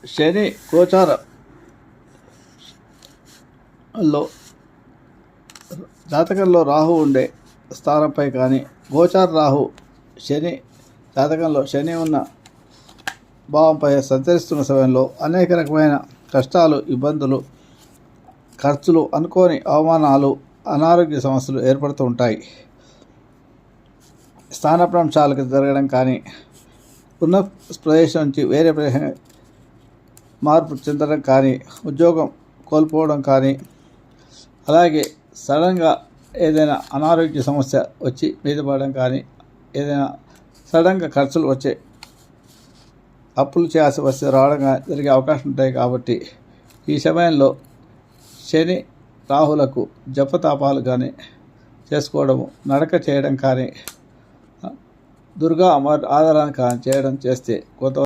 శని గోచారంలో జాతకంలో రాహు ఉండే స్థానంపై కానీ గోచార రాహు శని జాతకంలో శని ఉన్న భావంపై సంచరిస్తున్న సమయంలో అనేక రకమైన కష్టాలు, ఇబ్బందులు, ఖర్చులు, అనుకోని అవమానాలు, అనారోగ్య సమస్యలు ఏర్పడుతూ ఉంటాయి. స్థానభ్రంశాలకు జరగడం కానీ, ఉన్న ప్రదేశం నుంచి వేరే ప్రదేశం మార్పు చెందడం కానీ, ఉద్యోగం కోల్పోవడం కానీ, అలాగే సడన్గా ఏదైనా అనారోగ్య సమస్య వచ్చి మీద పడడం కానీ, ఏదైనా సడన్గా ఖర్చులు వచ్చే అప్పులు చేయాల్సి వస్తే రావడం జరిగే అవకాశం ఉంటాయి. కాబట్టి ఈ సమయంలో శని రాహులకు జపతాపాలు కానీ చేసుకోవడము, నడక చేయడం కానీ, దుర్గా అమ్మవారి ఆరాధన కానీ చేయడం చేస్తే కొంత